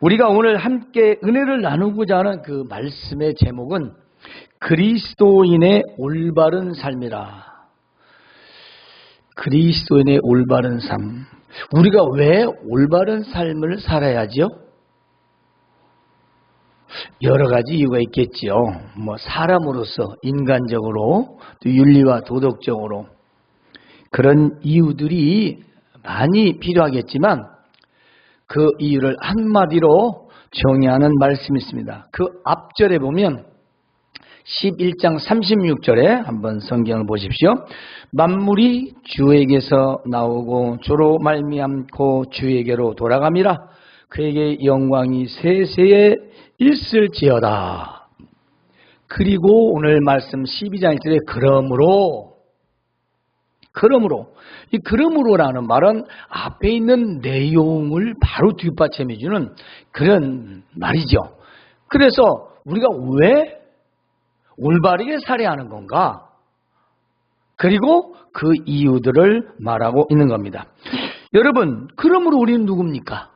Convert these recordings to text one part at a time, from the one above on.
우리가 오늘 함께 은혜를 나누고자 하는 그 말씀의 제목은 그리스도인의 올바른 삶이라. 그리스도인의 올바른 삶. 우리가 왜 올바른 삶을 살아야죠? 여러 가지 이유가 있겠지요. 사람으로서 인간적으로 또 윤리와 도덕적으로 그런 이유들이 많이 필요하겠지만 그 이유를 한마디로 정의하는 말씀이 있습니다. 그 앞절에 보면 11장 36절에 한번 성경을 보십시오. 만물이 주에게서 나오고 주로 말미암고 주에게로 돌아감이라. 그에게 영광이 세세에 있을지어다. 그리고 오늘 말씀 12장 1절에 이 그러므로라는 말은 앞에 있는 내용을 바로 뒷받침해주는 그런 말이죠. 그래서 우리가 왜 올바르게 살아야 하는 건가? 그리고 그 이유들을 말하고 있는 겁니다. 여러분, 그러므로 우리는 누굽니까?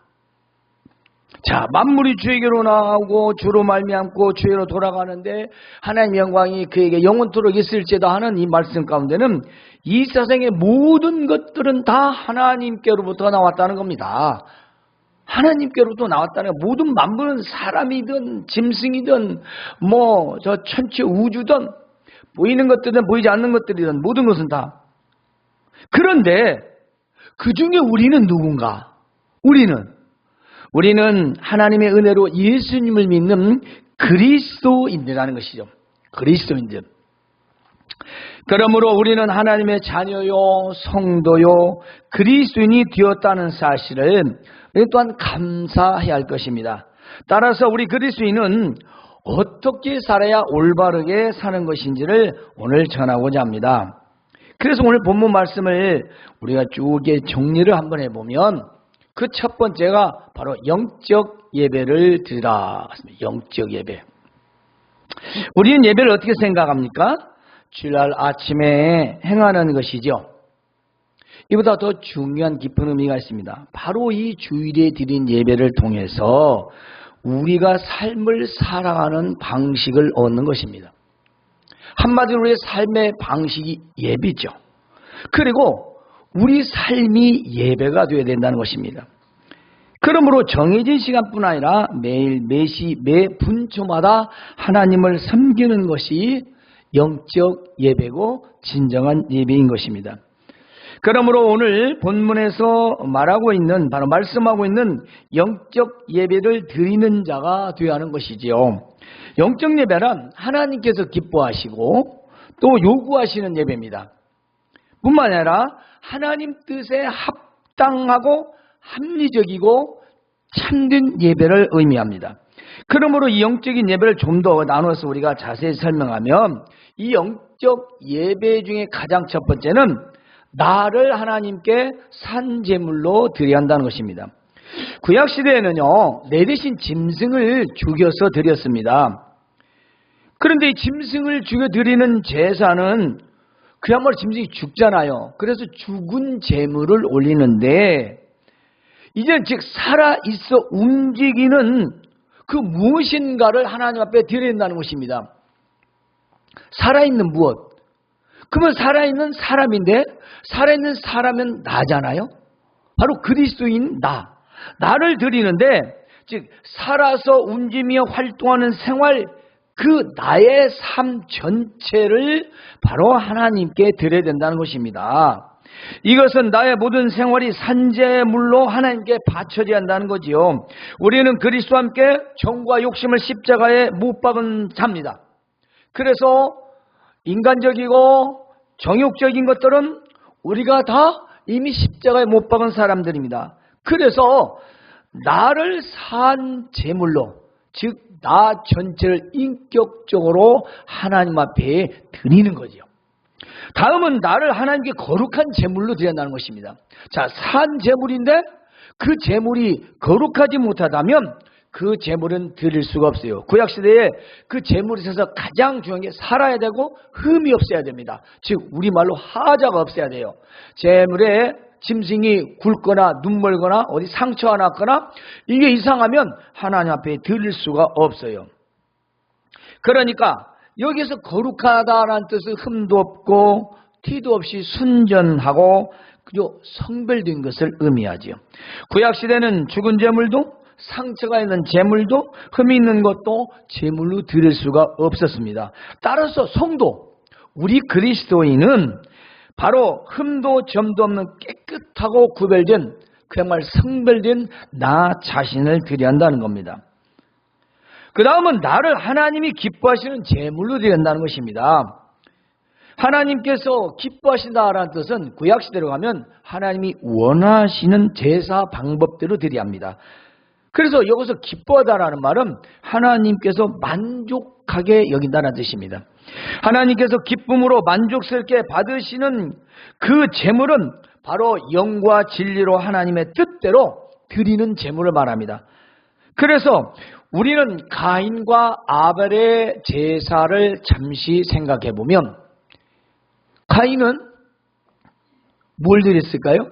자, 만물이 주에게로 나오고 주로 말미암고 주에게로 돌아가는데 하나님의 영광이 그에게 영원토록 있을지어다 하는 이 말씀 가운데는 이 세상의 모든 것들은 다 하나님께로부터 나왔다는 겁니다. 하나님께로부터 나왔다는 거. 모든 만물은 사람이든 짐승이든 저 천체 우주든 보이는 것들이든 보이지 않는 것들이든 모든 것은 다. 그런데 그 중에 우리는 누군가? 우리는 하나님의 은혜로 예수님을 믿는 그리스도인들이라는 것이죠. 그리스도인들. 그러므로 우리는 하나님의 자녀요, 성도요, 그리스도인이 되었다는 사실을 또한 감사해야 할 것입니다. 따라서 우리 그리스도인은 어떻게 살아야 올바르게 사는 것인지를 오늘 전하고자 합니다. 그래서 오늘 본문 말씀을 우리가 쭉 정리를 한번 해보면 그 첫 번째가 바로 영적 예배를 드리라. 영적 예배. 우리는 예배를 어떻게 생각합니까? 주일날 아침에 행하는 것이죠. 이보다 더 중요한 깊은 의미가 있습니다. 바로 이 주일에 드린 예배를 통해서 우리가 삶을 살아가는 방식을 얻는 것입니다. 한마디로 우리의 삶의 방식이 예배죠. 그리고 우리 삶이 예배가 되어야 된다는 것입니다. 그러므로 정해진 시간뿐 아니라 매일 매시 매 분초마다 하나님을 섬기는 것이 영적 예배고 진정한 예배인 것입니다. 그러므로 오늘 본문에서 바로 말씀하고 있는 영적 예배를 드리는 자가 되어야 하는 것이지요. 영적 예배란 하나님께서 기뻐하시고 또 요구하시는 예배입니다. 뿐만 아니라 하나님 뜻에 합당하고 합리적이고 참된 예배를 의미합니다. 그러므로 이 영적인 예배를 좀 더 나눠서 우리가 자세히 설명하면 이 영적 예배 중에 가장 첫 번째는 나를 하나님께 산제물로 드려야 한다는 것입니다. 구약시대에는요, 내 대신 짐승을 죽여서 드렸습니다. 그런데 이 짐승을 죽여 드리는 제사는 그야말로 짐승이 죽잖아요. 그래서 죽은 제물을 올리는데 이제는 즉 살아있어 움직이는 그 무엇인가를 하나님 앞에 드려야 된다는 것입니다. 살아있는 무엇? 그러면 살아있는 사람인데 살아있는 사람은 나잖아요. 바로 그리스도인 나를 드리는데 즉 살아서 움직이며 활동하는 생활 그 나의 삶 전체를 바로 하나님께 드려야 된다는 것입니다. 이것은 나의 모든 생활이 산제물로 하나님께 바쳐져야 한다는 거지요. 우리는 그리스도와 함께 정과 욕심을 십자가에 못 박은 자입니다. 그래서 인간적이고 정욕적인 것들은 우리가 다 이미 십자가에 못 박은 사람들입니다. 그래서 나를 산 제물로 즉 나 전체를 인격적으로 하나님 앞에 드리는 거죠. 다음은 나를 하나님께 거룩한 제물로 드려야 한다는 것입니다. 자, 산 제물인데 그 제물이 거룩하지 못하다면 그 제물은 드릴 수가 없어요. 구약시대에 그 제물에 있어서 가장 중요한 게 살아야 되고 흠이 없어야 됩니다. 즉 우리말로 하자가 없어야 돼요. 제물에 짐승이 굵거나 눈멀거나 어디 상처가 났거나 이게 이상하면 하나님 앞에 드릴 수가 없어요. 그러니까 여기서 거룩하다라는 뜻은 흠도 없고 티도 없이 순전하고 그저 성별된 것을 의미하지요. 구약시대는 죽은 제물도 상처가 있는 제물도 흠이 있는 것도 제물로 드릴 수가 없었습니다. 따라서 성도, 우리 그리스도인은 바로 흠도 점도 없는 깨끗하고 구별된 그야말로 성별된 나 자신을 드려야 한다는 겁니다. 그 다음은 나를 하나님이 기뻐하시는 제물로 드려야 한다는 것입니다. 하나님께서 기뻐하신다라는 뜻은 구약시대로 가면 하나님이 원하시는 제사 방법대로 드려야 합니다. 그래서 여기서 기뻐하다라는 말은 하나님께서 만족하게 여긴다는 뜻입니다. 하나님께서 기쁨으로 만족스럽게 받으시는 그 제물은 바로 영과 진리로 하나님의 뜻대로 드리는 제물을 말합니다. 그래서 우리는 가인과 아벨의 제사를 잠시 생각해 보면 가인은 뭘 드렸을까요?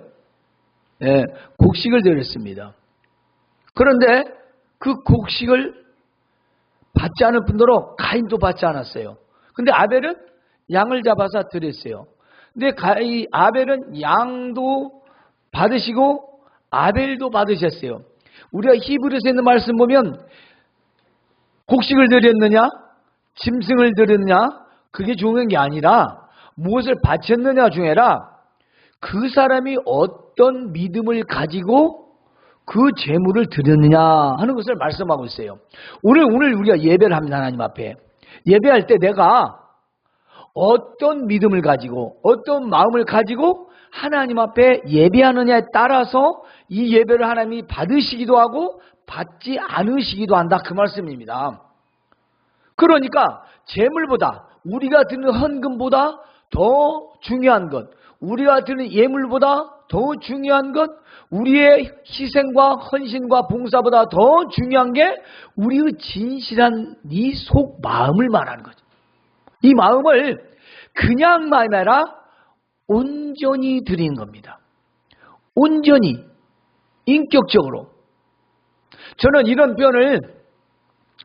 네, 곡식을 드렸습니다. 그런데 그 곡식을 받지 않을 뿐더러 가인도 받지 않았어요. 근데 아벨은 양을 잡아서 드렸어요. 근데 아벨은 양도 받으시고 아벨도 받으셨어요. 우리가 히브리서에 있는 말씀 보면 곡식을 드렸느냐 짐승을 드렸느냐 그게 중요한 게 아니라 무엇을 바쳤느냐 중에라 그 사람이 어떤 믿음을 가지고 그 제물을 드렸느냐 하는 것을 말씀하고 있어요. 오늘 우리가 예배를 합니다. 하나님 앞에 예배할 때 내가 어떤 믿음을 가지고 어떤 마음을 가지고 하나님 앞에 예배하느냐에 따라서 이 예배를 하나님이 받으시기도 하고 받지 않으시기도 한다 그 말씀입니다. 그러니까 제물보다 우리가 드리는 헌금보다 더 중요한 것, 우리가 드리는 예물보다 더 중요한 것, 우리의 희생과 헌신과 봉사보다 더 중요한 게 우리의 진실한 네 속 마음을 말하는 거죠. 이 마음을 그냥 마음이 아니라 온전히 드리는 겁니다. 온전히, 인격적으로. 저는 이런 표현을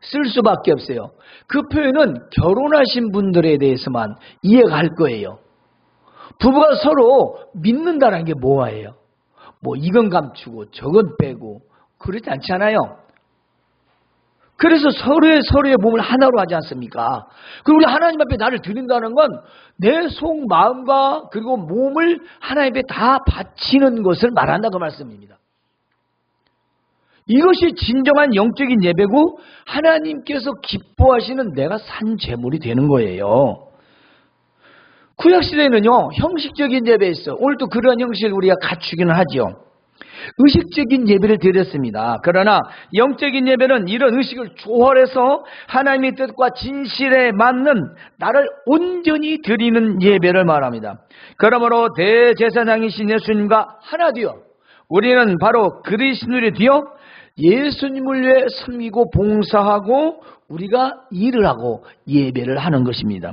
쓸 수밖에 없어요. 그 표현은 결혼하신 분들에 대해서만 이해가 할 거예요. 부부가 서로 믿는다는 게 뭐예요? 뭐 이건 감추고 저건 빼고 그러지 않잖아요. 그래서 서로의 몸을 하나로 하지 않습니까? 그리고 우리 하나님 앞에 나를 드린다는 건 내 속 마음과 그리고 몸을 하나님 앞에 다 바치는 것을 말한다 그 말씀입니다. 이것이 진정한 영적인 예배고 하나님께서 기뻐하시는 내가 산 제물이 되는 거예요. 구약시대에는요 형식적인 예배 있어. 오늘도 그런 형식을 우리가 갖추기는 하죠. 의식적인 예배를 드렸습니다. 그러나 영적인 예배는 이런 의식을 초월해서 하나님의 뜻과 진실에 맞는 나를 온전히 드리는 예배를 말합니다. 그러므로 대제사장이신 예수님과 하나 되어 우리는 바로 그리스도인이 되어 예수님을 위해 섬기고 봉사하고 우리가 일을 하고 예배를 하는 것입니다.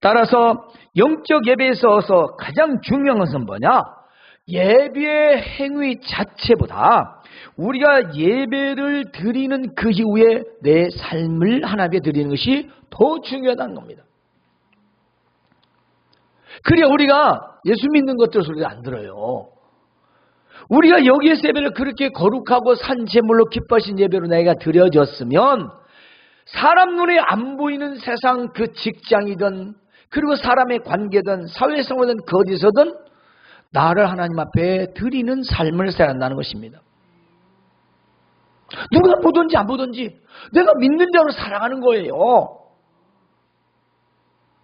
따라서 영적 예배에 있어서 가장 중요한 것은 뭐냐? 예배의 행위 자체보다 우리가 예배를 드리는 그 이후에 내 삶을 하나님께 드리는 것이 더 중요하다는 겁니다. 그래야 우리가 예수 믿는 것들 소리가 안 들어요. 우리가 여기에서 예배를 그렇게 거룩하고 산 제물로 기뻐하신 예배로 내가 드려졌으면 사람 눈에 안 보이는 세상 그 직장이든 그리고 사람의 관계든 사회생활이든 어디서든 나를 하나님 앞에 드리는 삶을 살아야 한다는 것입니다. 누가 보든지 안 보든지 내가 믿는 자로 살아가는 거예요.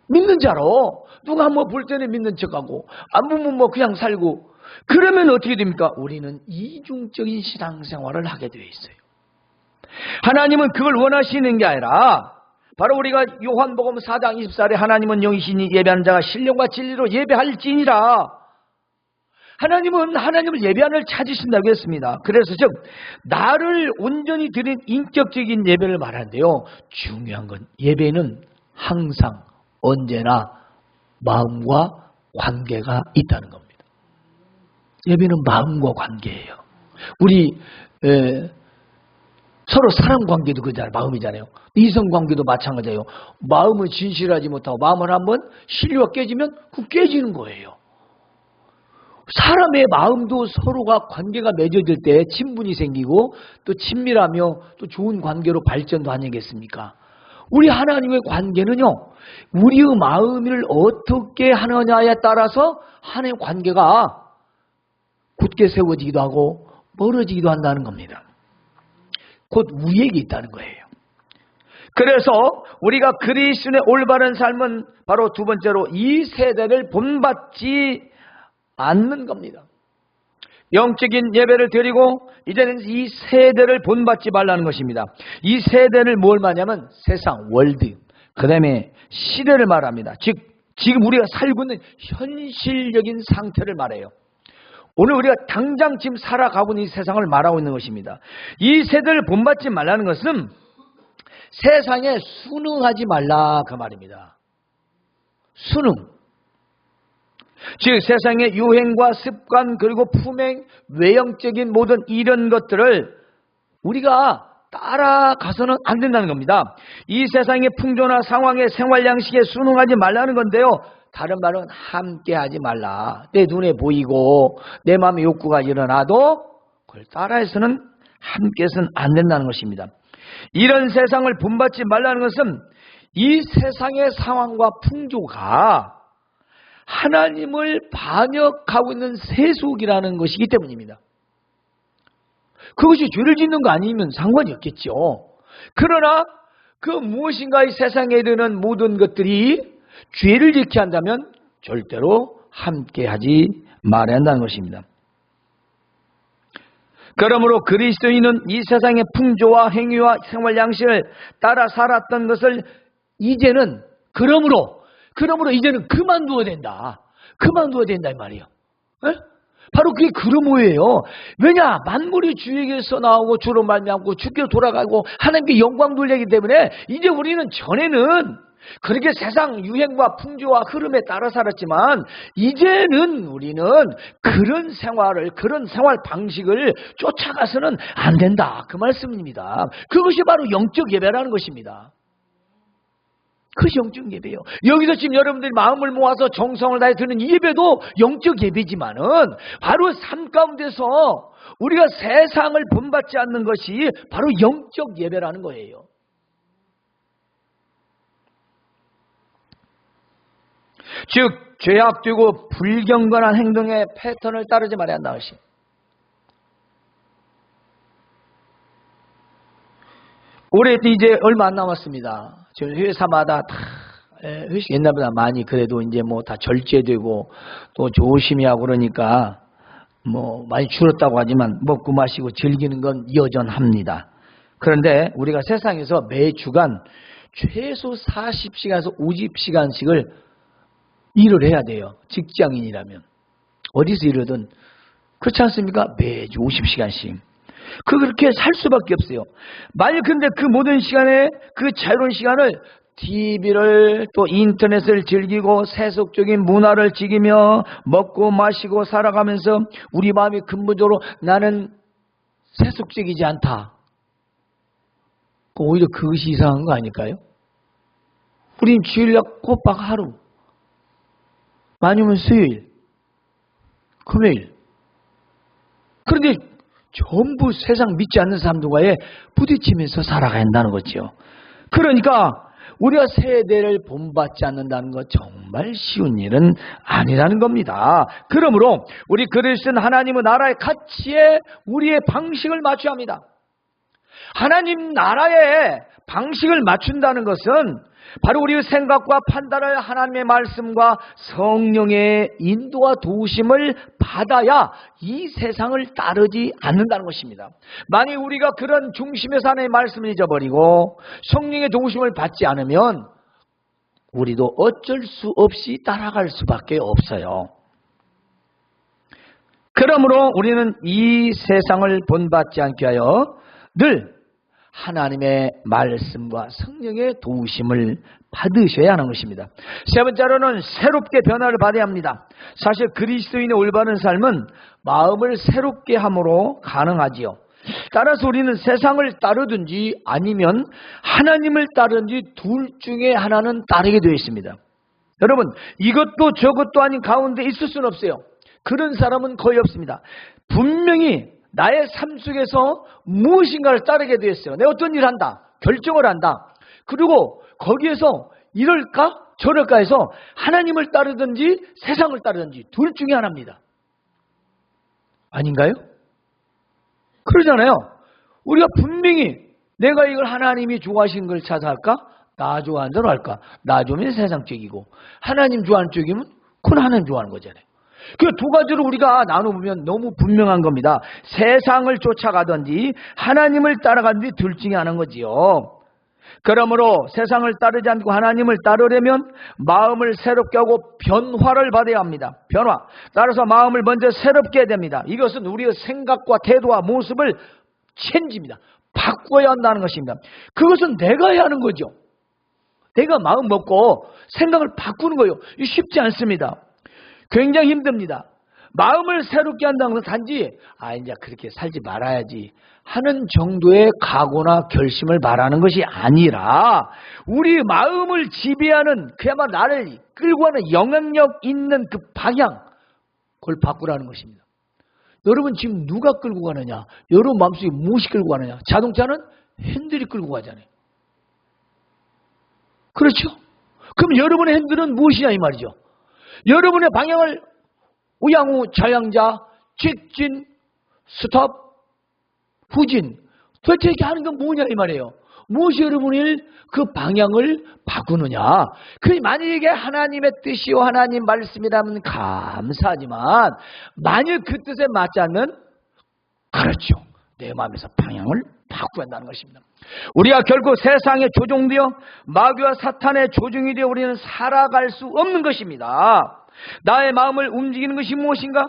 믿는 자로 누가 뭐 볼 때는 믿는 척하고 안 보면 뭐 그냥 살고 그러면 어떻게 됩니까? 우리는 이중적인 신앙생활을 하게 되어 있어요. 하나님은 그걸 원하시는 게 아니라 바로 우리가 요한복음 4장 24절에 하나님은 영이시니 예배하는 자가 신령과 진리로 예배할지니라. 하나님은 하나님을 예배하는 찾으신다고 했습니다. 그래서 즉 나를 온전히 드린 인격적인 예배를 말하는데요. 중요한 건 예배는 항상 언제나 마음과 관계가 있다는 겁니다. 예배는 마음과 관계예요. 우리 서로 사람 관계도 그잖아요. 마음이잖아요. 이성 관계도 마찬가지예요. 마음을 진실하지 못하고 마음을 한번 신뢰가 깨지면 그 깨지는 거예요. 사람의 마음도 서로가 관계가 맺어질 때 친분이 생기고 또 친밀하며 또 좋은 관계로 발전도 아니겠습니까? 우리 하나님의 관계는요, 우리의 마음을 어떻게 하느냐에 따라서 하나님의 관계가 굳게 세워지기도 하고 멀어지기도 한다는 겁니다. 곧 우리에게 있다는 거예요. 그래서 우리가 그리스도인의 올바른 삶은 바로 두 번째로 이 세대를 본받지 않는 겁니다. 영적인 예배를 드리고 이제는 이 세대를 본받지 말라는 것입니다. 이 세대를 뭘 말하냐면 세상, 월드, 그 다음에 시대를 말합니다. 즉 지금 우리가 살고 있는 현실적인 상태를 말해요. 오늘 우리가 당장 지금 살아가고 있는 이 세상을 말하고 있는 것입니다. 이 세대를 본받지 말라는 것은 세상에 순응하지 말라 그 말입니다. 순응. 즉 세상의 유행과 습관 그리고 품행, 외형적인 모든 이런 것들을 우리가 따라가서는 안 된다는 겁니다. 이 세상의 풍조나 상황의 생활 양식에 순응하지 말라는 건데요. 다른 말은 함께하지 말라. 내 눈에 보이고 내 마음의 욕구가 일어나도 그걸 따라해서는 함께해서는 안 된다는 것입니다. 이런 세상을 본받지 말라는 것은 이 세상의 상황과 풍조가 하나님을 반역하고 있는 세속이라는 것이기 때문입니다. 그것이 죄를 짓는 거 아니면 상관이 없겠죠. 그러나 그 무엇인가 이 세상에 이르는 모든 것들이 죄를 짓게 한다면 절대로 함께하지 말아야 한다는 것입니다. 그러므로 그리스도인은 이 세상의 풍조와 행위와 생활 양식을 따라 살았던 것을 이제는 그러므로 이제는 그만두어야 된다. 그만두어야 된다 이 말이에요. 에? 바로 그게 그러므로예요. 왜냐? 만물이 주에게서 나오고 주로 말미암고 주께로 돌아가고 하나님께 영광 돌리기 때문에 이제 우리는 전에는 그렇게 세상 유행과 풍조와 흐름에 따라 살았지만 이제는 우리는 그런 생활 방식을 쫓아가서는 안 된다. 그 말씀입니다. 그것이 바로 영적 예배라는 것입니다. 그것이 영적 예배예요. 여기서 지금 여러분들이 마음을 모아서 정성을 다해 드는 이 예배도 영적 예배지만은 바로 삶 가운데서 우리가 세상을 본받지 않는 것이 바로 영적 예배라는 거예요. 즉 죄 앞두고 불경건한 행동의 패턴을 따르지 말아야 한다는 것이. 올해 이제 얼마 안 남았습니다. 지금 회사마다 다 회식 옛날보다 많이 그래도 이제 뭐 다 절제되고 또 조심히 하고 그러니까 뭐 많이 줄었다고 하지만 먹고 마시고 즐기는 건 여전합니다. 그런데 우리가 세상에서 매주간 최소 40시간에서 50시간씩을 일을 해야 돼요. 직장인이라면. 어디서 일하든. 그렇지 않습니까? 매주 50시간씩. 그렇게 살 수밖에 없어요. 만약 근데 그 모든 시간에 그 자유로운 시간을 TV를 또 인터넷을 즐기고 세속적인 문화를 즐기며 먹고 마시고 살아가면서 우리 마음이 근본적으로 나는 세속적이지 않다. 오히려 그것이 이상한 거 아닐까요? 우린 주일날 꼬박 하루 아니면 수요일, 금요일. 그런데 전부 세상 믿지 않는 사람들과의 부딪히면서 살아가야 한다는 거죠. 그러니까 우리가 세대를 본받지 않는다는 것 정말 쉬운 일은 아니라는 겁니다. 그러므로 우리 그리스도는 하나님의 나라의 가치에 우리의 방식을 맞춰야 합니다. 하나님 나라의 방식을 맞춘다는 것은 바로 우리의 생각과 판단을 하나님의 말씀과 성령의 인도와 도우심을 받아야 이 세상을 따르지 않는다는 것입니다. 만약 우리가 그런 중심에서 하나님의 말씀을 잊어버리고 성령의 도우심을 받지 않으면 우리도 어쩔 수 없이 따라갈 수밖에 없어요. 그러므로 우리는 이 세상을 본받지 않게 하여 늘 하나님의 말씀과 성령의 도우심을 받으셔야 하는 것입니다. 세 번째로는 새롭게 변화를 받아야 합니다. 사실 그리스도인의 올바른 삶은 마음을 새롭게 함으로 가능하지요. 따라서 우리는 세상을 따르든지 아니면 하나님을 따르든지 둘 중에 하나는 따르게 되어 있습니다. 여러분, 이것도 저것도 아닌 가운데 있을 수는 없어요. 그런 사람은 거의 없습니다. 분명히 나의 삶 속에서 무엇인가를 따르게 되어 있어요. 내가 어떤 일을 한다, 결정을 한다. 그리고 거기에서 이럴까 저럴까 해서 하나님을 따르든지 세상을 따르든지 둘 중에 하나입니다. 아닌가요? 그러잖아요. 우리가 분명히 내가 이걸 하나님이 좋아하시는 걸 찾아할까? 나 좋아하는 대로 할까? 나 좋으면 세상 쪽이고 하나님 좋아하는 쪽이면 그건 하나님 좋아하는 거잖아요. 그 두 가지로 우리가 나눠보면 너무 분명한 겁니다. 세상을 쫓아가든지 하나님을 따라가든지 둘 중에 하나인 거지요. 그러므로 세상을 따르지 않고 하나님을 따르려면 마음을 새롭게 하고 변화를 받아야 합니다. 변화. 따라서 마음을 먼저 새롭게 해야 됩니다. 이것은 우리의 생각과 태도와 모습을 체인지입니다. 바꿔야 한다는 것입니다. 그것은 내가 해야 하는 거죠. 내가 마음 먹고 생각을 바꾸는 거예요. 이거 쉽지 않습니다. 굉장히 힘듭니다. 마음을 새롭게 한다는 것은 단지 이제 그렇게 살지 말아야지 하는 정도의 각오나 결심을 말하는 것이 아니라 우리 마음을 지배하는 그야말로 나를 끌고 가는 영향력 있는 그 방향, 그걸 바꾸라는 것입니다. 여러분 지금 누가 끌고 가느냐? 여러분 마음속에 무엇이 끌고 가느냐? 자동차는 핸들이 끌고 가잖아요. 그렇죠? 그럼 여러분의 핸들은 무엇이냐 이 말이죠. 여러분의 방향을 우양우, 좌양자, 직진, 스톱, 후진 도대체 이렇게 하는 건 뭐냐 이 말이에요. 무엇이 여러분의 그 방향을 바꾸느냐. 그 만약에 하나님의 뜻이요 하나님 말씀이라면 감사하지만 만일 그 뜻에 맞지 않으면 그렇죠. 내 마음에서 방향을 바꿔야 한다는 것입니다. 우리가 결국 세상에 조종되어 마귀와 사탄의 조종이 되어 우리는 살아갈 수 없는 것입니다. 나의 마음을 움직이는 것이 무엇인가?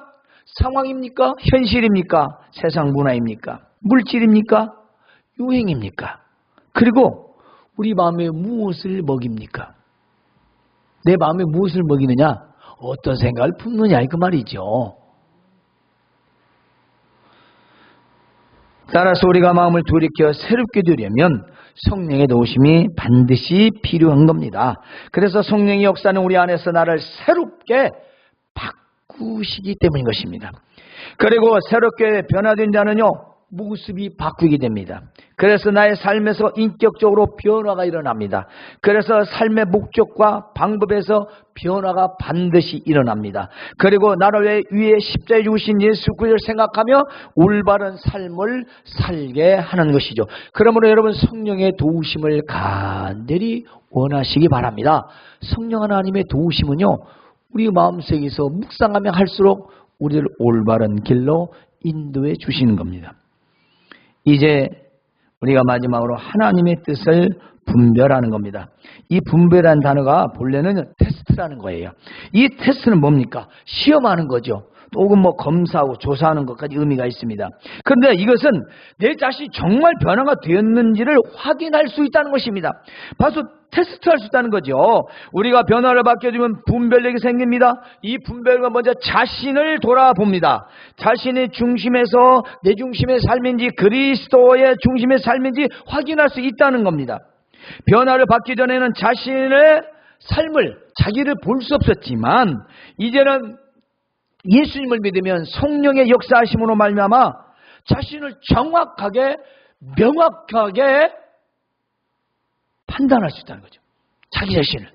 상황입니까? 현실입니까? 세상 문화입니까? 물질입니까? 유행입니까? 그리고 우리 마음에 무엇을 먹입니까? 내 마음에 무엇을 먹이느냐? 어떤 생각을 품느냐 그 말이죠. 따라서 우리가 마음을 돌이켜 새롭게 되려면 성령의 도우심이 반드시 필요한 겁니다. 그래서 성령의 역사는 우리 안에서 나를 새롭게 바꾸시기 때문인 것입니다. 그리고 새롭게 변화된 자는요 모습이 바뀌게 됩니다. 그래서 나의 삶에서 인격적으로 변화가 일어납니다. 그래서 삶의 목적과 방법에서 변화가 반드시 일어납니다. 그리고 나를 위해 십자가에 죽으신 예수 그리스도를 생각하며 올바른 삶을 살게 하는 것이죠. 그러므로 여러분 성령의 도우심을 간절히 원하시기 바랍니다. 성령 하나님의 도우심은요 우리 마음속에서 묵상하며 할수록 우리를 올바른 길로 인도해 주시는 겁니다. 이제 우리가 마지막으로 하나님의 뜻을 분별하는 겁니다. 이 분별한 단어가 본래는 테스트라는 거예요. 이 테스트는 뭡니까? 시험하는 거죠. 혹은 검사하고 조사하는 것까지 의미가 있습니다. 그런데 이것은 내 자신이 정말 변화가 되었는지를 확인할 수 있다는 것입니다. 바로 테스트할 수 있다는 거죠. 우리가 변화를 받게 되면 분별력이 생깁니다. 이 분별과 먼저 자신을 돌아봅니다. 자신의 중심에서 내 중심의 삶인지 그리스도의 중심의 삶인지 확인할 수 있다는 겁니다. 변화를 받기 전에는 자신의 삶을 자기를 볼 수 없었지만 이제는 예수님을 믿으면 성령의 역사하심으로 말미암아 자신을 정확하게 명확하게 판단할 수 있다는 거죠. 자기 자신을.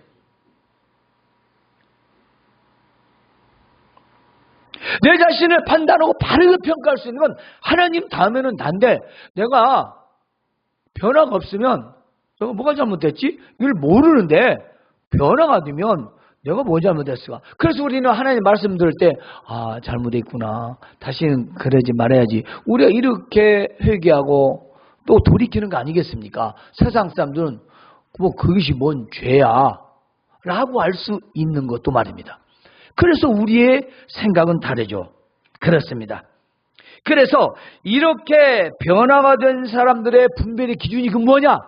내 자신을 판단하고 바르게 평가할 수 있는 건 하나님 다음에는 난데 내가 변화가 없으면 내가 뭐가 잘못됐지? 이걸 모르는데 변화가 되면 내가 뭐 잘못했을까? 그래서 우리는 하나님 말씀 들을 때 잘못했구나. 다시는 그러지 말아야지. 우리가 이렇게 회개하고 또 돌이키는 거 아니겠습니까? 세상 사람들은 그것이 뭔 죄야 라고 할 수 있는 것도 말입니다. 그래서 우리의 생각은 다르죠. 그렇습니다. 그래서 이렇게 변화가 된 사람들의 분별의 기준이 그 뭐냐?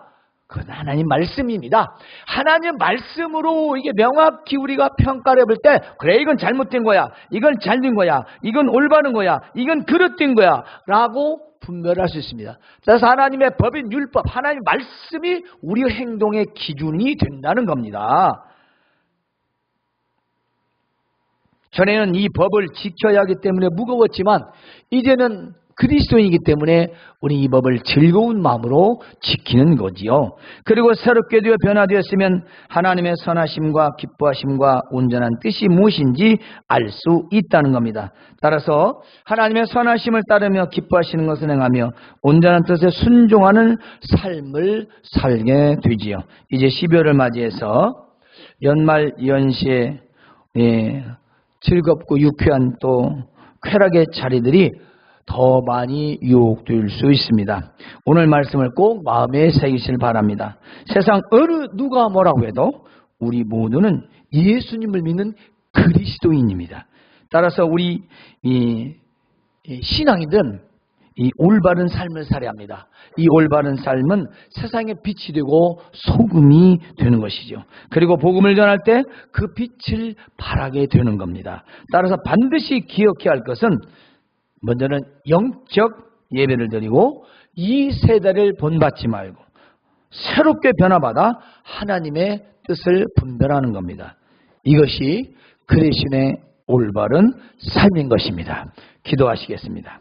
그건 하나님 말씀입니다. 하나님 말씀으로 이게 명확히 우리가 평가를 해볼 때, 그래, 이건 잘못된 거야, 이건 잘된 거야, 이건 올바른 거야, 이건 그릇된 거야 라고 분별할 수 있습니다. 그래서 하나님의 법인 율법, 하나님 말씀이 우리 행동의 기준이 된다는 겁니다. 전에는 이 법을 지켜야 하기 때문에 무거웠지만 이제는 그리스도인이기 때문에 우리 이 법을 즐거운 마음으로 지키는 거지요. 그리고 새롭게 되어 변화되었으면 하나님의 선하심과 기뻐하심과 온전한 뜻이 무엇인지 알 수 있다는 겁니다. 따라서 하나님의 선하심을 따르며 기뻐하시는 것을 행하며 온전한 뜻에 순종하는 삶을 살게 되지요. 이제 12월을 맞이해서 연말 연시에 즐겁고 유쾌한 또 쾌락의 자리들이 더 많이 유혹될 수 있습니다. 오늘 말씀을 꼭 마음에 새기시길 바랍니다. 세상 어느 누가 뭐라고 해도 우리 모두는 예수님을 믿는 그리스도인입니다. 따라서 우리 신앙이든 이 올바른 삶을 살아야 합니다. 이 올바른 삶은 세상의 빛이 되고 소금이 되는 것이죠. 그리고 복음을 전할 때 그 빛을 발하게 되는 겁니다. 따라서 반드시 기억해야 할 것은 먼저는 영적 예배를 드리고 이 세대를 본받지 말고 새롭게 변화받아 하나님의 뜻을 분별하는 겁니다. 이것이 그리스도인의 올바른 삶인 것입니다. 기도하시겠습니다.